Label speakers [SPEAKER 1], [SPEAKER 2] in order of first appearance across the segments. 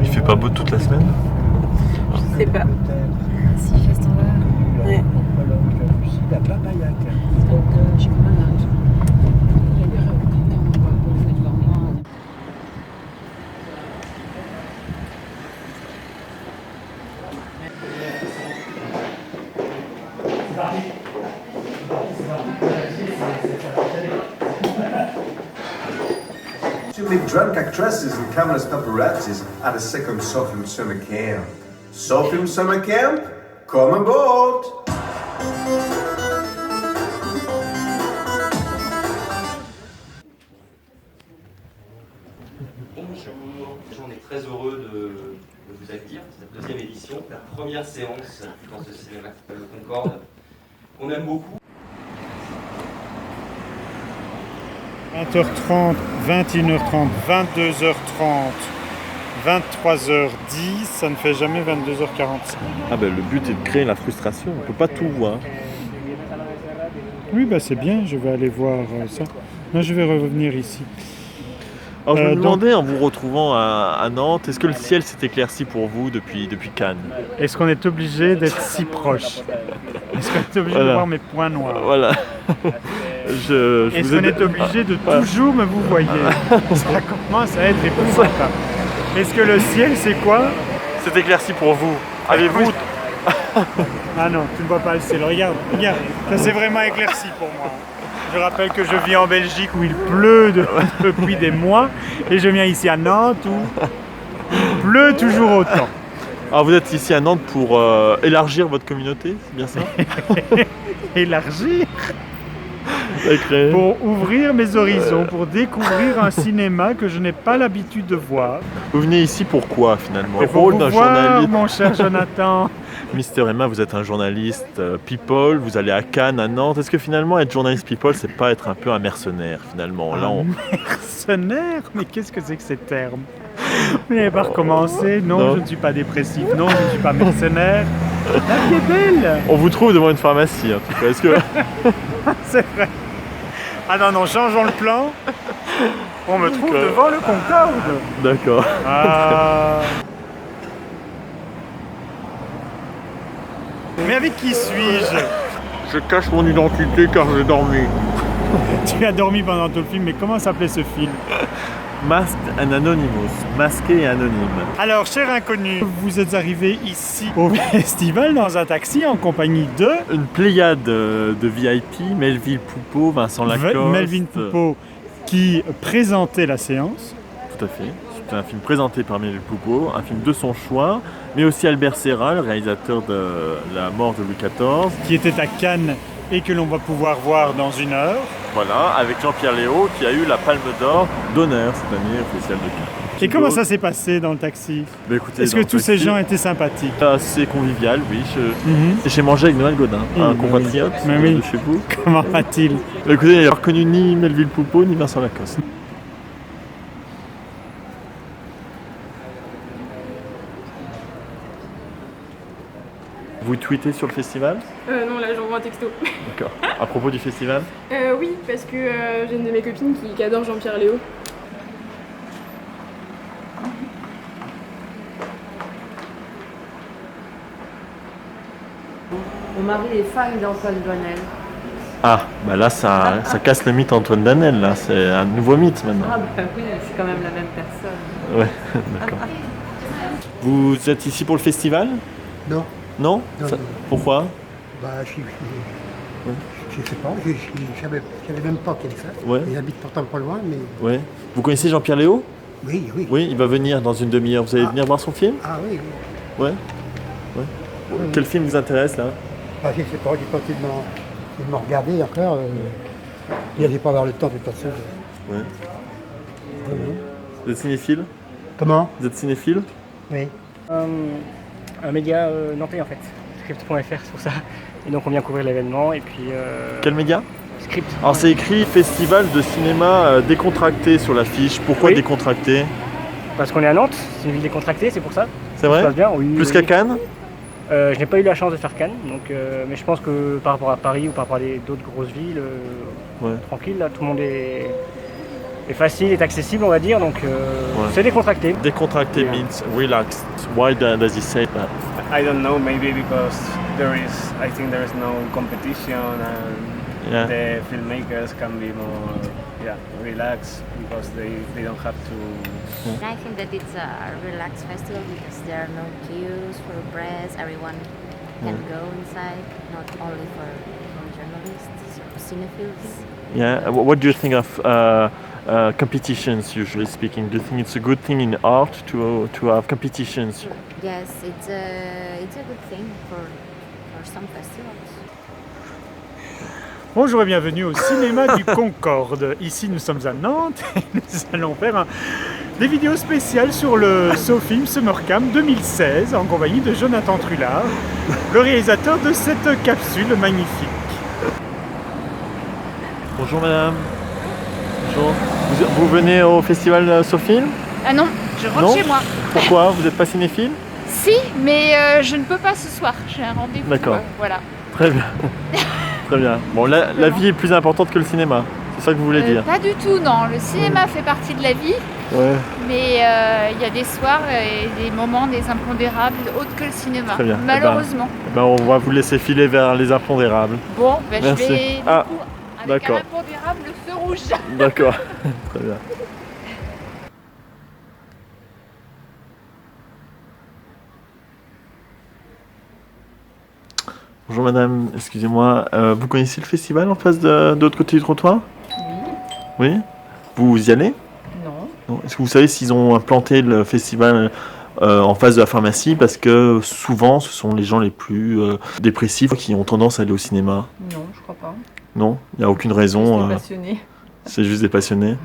[SPEAKER 1] Il fait pas beau toute la semaine?
[SPEAKER 2] Je sais pas.
[SPEAKER 3] Si, il fait ce temps-là.
[SPEAKER 2] Ouais.
[SPEAKER 4] La Babayac.
[SPEAKER 3] Donc, j'ai quand même un truc. Il y a des représentants pour le devant moi.
[SPEAKER 5] To meet drunk actresses and cameras paparazzis at a second Sofilm summer camp. Sofilm summer camp? Come aboard!
[SPEAKER 6] Bonjour, on est très heureux de vous accueillir pour cette deuxième édition, la première séance dans ce cinéma Concorde, qu'on aime beaucoup.
[SPEAKER 7] 20h30, 21h30, 22h30, 23h10, ça ne fait jamais 22h45.
[SPEAKER 1] Ah ben le but est de créer la frustration, on peut pas tout voir.
[SPEAKER 7] Oui, bah c'est bien, je vais aller voir ça. Moi, je vais revenir ici.
[SPEAKER 1] Alors je me
[SPEAKER 7] donc-
[SPEAKER 1] demandais en vous retrouvant à Nantes, est-ce que le ciel s'est éclairci pour vous depuis Cannes?
[SPEAKER 7] Est-ce qu'on est obligé d'être si proche? Est-ce qu'on est obligé de
[SPEAKER 1] Voilà.
[SPEAKER 7] voir mes points noirs?
[SPEAKER 1] Voilà.
[SPEAKER 7] Est-ce qu'on est obligé de toujours me vous voyez? Ça commence à être épouvantable. Est-ce que le ciel, c'est quoi?
[SPEAKER 1] C'est éclairci pour vous. Avez-vous...
[SPEAKER 7] Ah non, tu ne vois pas le ciel. Regarde, regarde. Ça c'est vraiment éclairci pour moi. Je rappelle que je vis en Belgique où il pleut depuis des mois et je viens ici à Nantes où il pleut toujours autant.
[SPEAKER 1] Alors vous êtes ici à Nantes pour élargir votre communauté, c'est bien ça?
[SPEAKER 7] Élargir
[SPEAKER 1] Créer.
[SPEAKER 7] pour ouvrir mes horizons, pour découvrir un cinéma que je n'ai pas l'habitude de voir.
[SPEAKER 1] Vous venez ici pour quoi finalement?
[SPEAKER 7] Et
[SPEAKER 1] Le
[SPEAKER 7] pour
[SPEAKER 1] rôle
[SPEAKER 7] vous
[SPEAKER 1] d'un
[SPEAKER 7] voir,
[SPEAKER 1] journaliste.
[SPEAKER 7] mon cher Jonathan.
[SPEAKER 1] Mister Emma, vous êtes un journaliste people, vous allez à Cannes, à Nantes. Est-ce que finalement être journaliste people, c'est pas être un peu un mercenaire finalement? Là, on...
[SPEAKER 7] Mercenaire? Mais qu'est-ce que c'est que ces termes? Vous n'avez pas recommencé? Non,
[SPEAKER 1] Non.
[SPEAKER 7] je ne suis pas dépressif. Non, je ne suis pas mercenaire. La vie est belle.
[SPEAKER 1] on vous trouve devant une pharmacie en tout cas. Est-ce que...
[SPEAKER 7] C'est vrai. Ah non, non, changeons le plan. On me trouve
[SPEAKER 1] D'accord.
[SPEAKER 7] devant le Concorde.
[SPEAKER 1] D'accord.
[SPEAKER 7] Ah. Mais avec qui suis-je?
[SPEAKER 1] Je cache mon identité car j'ai dormi.
[SPEAKER 7] Tu as dormi pendant tout le film, mais comment s'appelait ce film?
[SPEAKER 1] Masked and Anonymous, masqué et anonyme.
[SPEAKER 7] Alors, cher inconnu, vous êtes arrivé ici au festival dans un taxi en compagnie de
[SPEAKER 1] Une pléiade de VIP, Melville Poupeau, Vincent Lacoste.
[SPEAKER 7] Melvin Poupeau qui présentait la séance.
[SPEAKER 1] Tout à fait. C'est un film présenté par Melville Poupeau, un film de son choix, mais aussi Albert Serra, le réalisateur de La mort de Louis XIV.
[SPEAKER 7] Qui était à Cannes et que l'on va pouvoir voir dans une heure.
[SPEAKER 1] Voilà, avec Jean-Pierre Léaud qui a eu la Palme d'Or d'honneur cette année au Festival de Cannes.
[SPEAKER 7] Et comment ça s'est passé dans le taxi?
[SPEAKER 1] Bah, écoutez,
[SPEAKER 7] Est-ce
[SPEAKER 1] dans
[SPEAKER 7] que
[SPEAKER 1] le
[SPEAKER 7] tous ces
[SPEAKER 1] taxi,
[SPEAKER 7] gens étaient sympathiques?
[SPEAKER 1] assez convivial, oui. J'ai mangé avec Noël Godin, un
[SPEAKER 7] bah
[SPEAKER 1] compatriote
[SPEAKER 7] oui. Mais oui.
[SPEAKER 1] de chez vous.
[SPEAKER 7] Comment va-t-il?
[SPEAKER 1] Bah, écoutez, il n'a reconnu ni Melville Poupeau ni Vincent Lacoste. Vous tweetez sur le festival?
[SPEAKER 2] Non, là j'envoie un texto.
[SPEAKER 1] D'accord. À propos du festival?
[SPEAKER 2] Oui, parce que j'ai une de mes copines qui adore Jean-Pierre Léaud.
[SPEAKER 3] Mon mari est fan d'Antoine Doinel.
[SPEAKER 1] Ah, bah là ça casse le mythe Antoine Danel, là, c'est un nouveau mythe maintenant.
[SPEAKER 3] Ah bah oui, c'est quand même la même personne.
[SPEAKER 1] Ouais, d'accord. Vous êtes ici pour le festival?
[SPEAKER 4] Non,
[SPEAKER 1] Non,
[SPEAKER 4] Non,
[SPEAKER 1] Ça-
[SPEAKER 4] non.
[SPEAKER 1] Pourquoi?
[SPEAKER 4] bah je sais pas, je savais même pas quel ça.
[SPEAKER 1] Ouais.
[SPEAKER 4] J'habite pourtant pas loin, mais
[SPEAKER 1] Ouais. Vous connaissez Jean-Pierre Léaud?
[SPEAKER 4] oui, oui.
[SPEAKER 1] Oui, il va venir dans une demi-heure. Vous allez venir voir son film?
[SPEAKER 4] Ah oui, oui.
[SPEAKER 1] Ouais. Quel film vous intéresse là?
[SPEAKER 4] Bah, je sais pas, j'ai pas essayé de m'en regarder encore. Il n'allait pas avoir le temps de toute façon.
[SPEAKER 1] Ouais. Vous êtes cinéphile?
[SPEAKER 4] Comment?
[SPEAKER 1] Vous êtes cinéphile?
[SPEAKER 4] Oui.
[SPEAKER 8] Un média nantais en fait, script.fr, c'est pour ça. Et donc on vient couvrir l'événement et puis...
[SPEAKER 1] Quel média?
[SPEAKER 8] Script.
[SPEAKER 1] Alors c'est écrit Festival de cinéma décontracté sur l'affiche. Pourquoi
[SPEAKER 8] Oui.
[SPEAKER 1] décontracté?
[SPEAKER 8] Parce qu'on est à Nantes, c'est une ville décontractée, c'est pour ça.
[SPEAKER 1] C'est
[SPEAKER 8] Ça se
[SPEAKER 1] vrai?
[SPEAKER 8] passe bien, oui.
[SPEAKER 1] Plus
[SPEAKER 8] oui,
[SPEAKER 1] qu'à
[SPEAKER 8] oui.
[SPEAKER 1] Cannes?
[SPEAKER 8] Je n'ai pas eu la chance de faire Cannes, donc, mais je pense que par rapport à Paris ou par rapport à d'autres grosses villes,
[SPEAKER 1] Ouais.
[SPEAKER 8] tranquille, là, tout le monde est facile, est accessible, on va dire, donc c'est décontracté.
[SPEAKER 1] Décontracté means relaxed. Why does he say that?
[SPEAKER 9] I don't know, maybe because I think there is no competition and
[SPEAKER 1] Yeah.
[SPEAKER 9] the filmmakers can be more relaxed because they don't have to.
[SPEAKER 10] I think that it's a relaxed festival because there are no queues for press, everyone can go inside, not only for journalists or cinephiles.
[SPEAKER 1] Yeah. What do you think of competitions, usually speaking? Do you think it's a good thing in art to have competitions?
[SPEAKER 10] Yes, it's a good thing for some festivals.
[SPEAKER 7] Bonjour et bienvenue au cinéma du Concorde. Ici nous sommes à Nantes et nous allons faire des vidéos spéciales sur le SoFilm Summer Camp 2016 en compagnie de Jonathan Trullard, le réalisateur de cette capsule magnifique.
[SPEAKER 1] Bonjour madame. Bonjour. Vous venez au festival SoFilm?
[SPEAKER 11] Ah non, je rentre
[SPEAKER 1] Non.
[SPEAKER 11] chez moi.
[SPEAKER 1] Pourquoi? Vous n'êtes pas cinéphile?
[SPEAKER 11] Si, mais je ne peux pas ce soir. J'ai un rendez-vous.
[SPEAKER 1] D'accord.
[SPEAKER 11] Voilà.
[SPEAKER 1] Très bien. Très bien. Bon, la vie est plus importante que le cinéma. C'est ça que vous voulez dire?
[SPEAKER 11] Pas du tout, non. Le cinéma fait partie de la vie,
[SPEAKER 1] Ouais.
[SPEAKER 11] mais il y a des soirs et des moments, des impondérables autres que le cinéma.
[SPEAKER 1] Très bien.
[SPEAKER 11] Malheureusement.
[SPEAKER 1] Eh ben, on va vous laisser filer vers les impondérables.
[SPEAKER 11] Bon, ben, je
[SPEAKER 1] Merci.
[SPEAKER 11] vais du
[SPEAKER 1] Ah,
[SPEAKER 11] coup, avec
[SPEAKER 1] d'accord.
[SPEAKER 11] un impondérable, le feu rouge.
[SPEAKER 1] D'accord. Très bien. Bonjour madame, excusez-moi, vous connaissez le festival en face de l'autre côté du trottoir? Oui. Oui? Vous y allez?
[SPEAKER 3] Non.
[SPEAKER 1] Est-ce que vous savez s'ils ont implanté le festival en face de la pharmacie? Parce que souvent ce sont les gens les plus dépressifs qui ont tendance à aller au cinéma.
[SPEAKER 3] Non, je crois pas.
[SPEAKER 1] Non? Il n'y a aucune raison.
[SPEAKER 3] J'étais passionnée.
[SPEAKER 1] C'est juste des passionnés.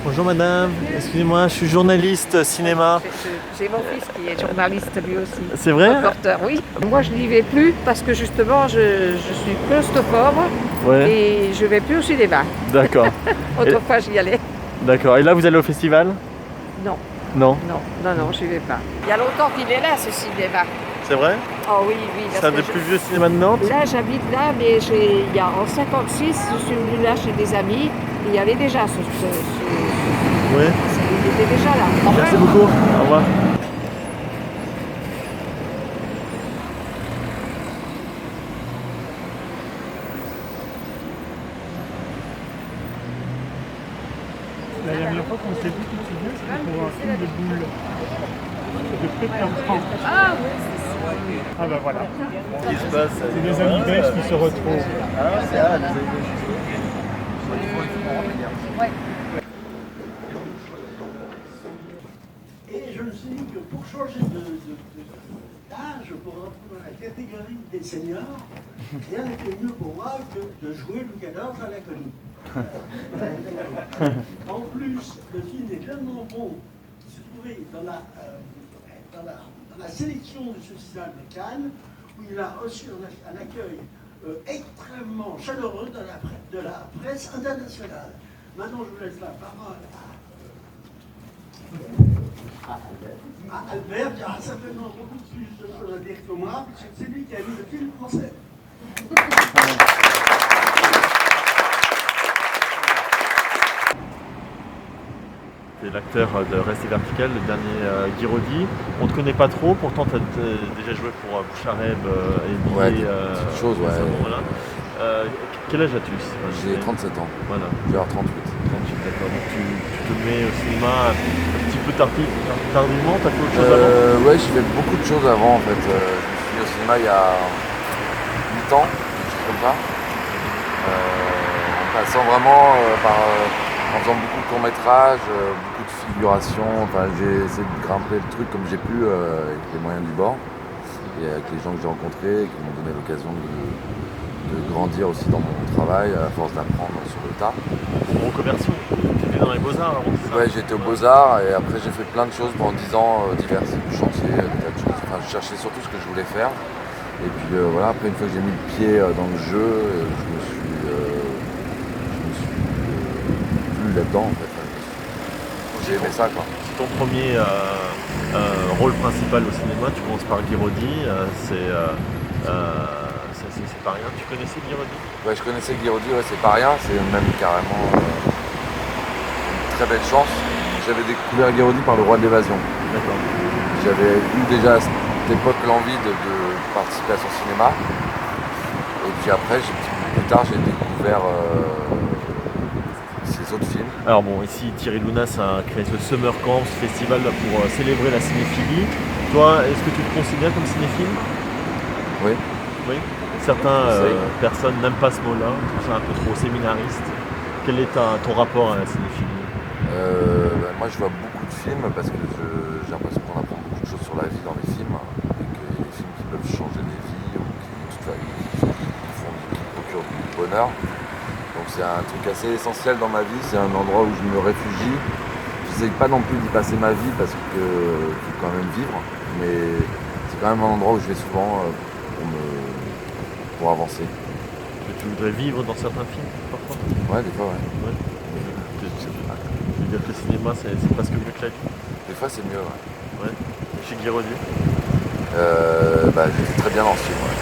[SPEAKER 1] Bonjour madame, excusez-moi, je suis journaliste cinéma.
[SPEAKER 3] C'est mon fils qui est journaliste lui aussi.
[SPEAKER 1] C'est vrai?
[SPEAKER 3] Reporter, oui. Moi, je n'y vais plus parce que justement, je suis claustrophobe
[SPEAKER 1] Ouais,
[SPEAKER 3] et je vais plus au cinéma.
[SPEAKER 1] d'accord.
[SPEAKER 3] Autrefois, j'y allais.
[SPEAKER 1] D'accord. Et là vous allez au festival?
[SPEAKER 3] Non,
[SPEAKER 1] Non.
[SPEAKER 3] non, je n'y vais pas. Il y a longtemps qu'il est là, ce cinéma.
[SPEAKER 1] C'est vrai?
[SPEAKER 3] Oh oui, oui.
[SPEAKER 1] C'est
[SPEAKER 3] parce
[SPEAKER 1] un
[SPEAKER 3] que
[SPEAKER 1] des plus vieux cinémas de Nantes?
[SPEAKER 3] Là, j'habite là, mais il y a en 56, je suis venue là chez des amis. Et il y avait déjà
[SPEAKER 1] Oui.
[SPEAKER 3] il était déjà là.
[SPEAKER 1] Merci beaucoup. Au revoir.
[SPEAKER 7] La dernière fois qu'on s'est vu, tu te souviens, c'était pour un film de boules. De Peter Pan.
[SPEAKER 11] Ah oui, c'est ça.
[SPEAKER 7] Ah bah voilà.
[SPEAKER 1] Qu'est-ce qui se passe?
[SPEAKER 7] C'est des amis belges qui se retrouvent.
[SPEAKER 12] Et je me suis dit que pour changer d'âge, pour rentrer dans la catégorie des seniors, rien n'était mieux pour moi que de jouer Louis XIV à l'inconnu. En plus, le film est tellement bon qu'il se trouvait dans la sélection du Festival de Cannes, où il a reçu un accueil extrêmement chaleureux de la presse internationale. Maintenant, je vous laisse la parole à Albert, qui aura certainement beaucoup plus de choses à dire que moi, puisque c'est lui qui a mis le film français.
[SPEAKER 1] C'est l'acteur de Rester Vertical, le dernier Guiraudy. On ne te connaît pas trop, pourtant tu as déjà joué pour Bouchareb et Billet.
[SPEAKER 13] petite chose, ouais.
[SPEAKER 1] Voilà. Quel âge as-tu?
[SPEAKER 13] J'ai 37 ans.
[SPEAKER 1] Voilà.
[SPEAKER 13] Je vais avoir 38.
[SPEAKER 1] 38, d'accord. Donc tu te mets au cinéma un petit peu tardivement, t'as fait autre chose avant?
[SPEAKER 13] Ouais, j'ai fait beaucoup de choses avant en fait. Je me suis mis au cinéma il y a 8 ans, quelque chose comme ça. En passant vraiment par en faisant beaucoup de courts-métrages, beaucoup de figurations. Enfin, j'ai essayé de grimper le truc comme j'ai pu avec les moyens du bord et avec les gens que j'ai rencontrés et qui m'ont donné l'occasion de grandir aussi dans mon travail à force d'apprendre sur le tas.
[SPEAKER 1] Reconversion. Tu étais dans les Beaux-Arts avant, c'est ça?
[SPEAKER 13] Ouais, j'étais aux Beaux-Arts et après j'ai fait plein de choses pendant 10 ans, divers chantiers, des tas de choses. Enfin, je cherchais surtout ce que je voulais faire. Et puis voilà, après une fois que j'ai mis le pied dans le jeu, je me suis plus là-dedans en fait. J'ai aimé ça quoi.
[SPEAKER 1] C'est ton premier rôle principal au cinéma, tu commences par Guy Roddy, c'est pas rien. Tu connaissais Guy Roddy?
[SPEAKER 13] Ouais, je connaissais Guy Roddy, ouais, c'est pas rien, c'est même carrément une très belle chance. J'avais découvert Guy Roddy par Le Roi de l'Évasion.
[SPEAKER 1] D'accord.
[SPEAKER 13] J'avais eu déjà à cette époque l'envie de participer à son cinéma. Et puis après, plus tard, j'ai découvert ses autres films.
[SPEAKER 1] Alors bon, ici Thierry Lounas a créé ce Summer Camp, ce festival là, pour célébrer la cinéphilie. Toi, est-ce que tu te considères comme cinéphile?
[SPEAKER 13] Oui.
[SPEAKER 1] Oui. Certaines personnes n'aiment pas ce mot-là, trouvent ça un peu trop séminariste. Quel est ton rapport à la cinéphilie?
[SPEAKER 13] Moi, je vois beaucoup de films parce que j'ai l'impression qu'on apprend beaucoup de choses sur la vie dans les films. Et qu'il y a des films qui peuvent changer des vies ou qui procurent du bonheur. Donc c'est un truc assez essentiel dans ma vie, c'est un endroit où je me réfugie. J'essaye pas non plus d'y passer ma vie parce que faut quand même vivre, mais c'est quand même un endroit où je vais souvent pour avancer.
[SPEAKER 1] Tu voudrais vivre dans certains films parfois?
[SPEAKER 13] Ouais, des fois, ouais.
[SPEAKER 1] Tu veux dire que le cinéma c'est presque mieux que la vie?
[SPEAKER 13] Des fois c'est mieux, ouais.
[SPEAKER 1] Ouais. Chez Guy Roddy?
[SPEAKER 13] J'étais très bien dans ce film, ouais.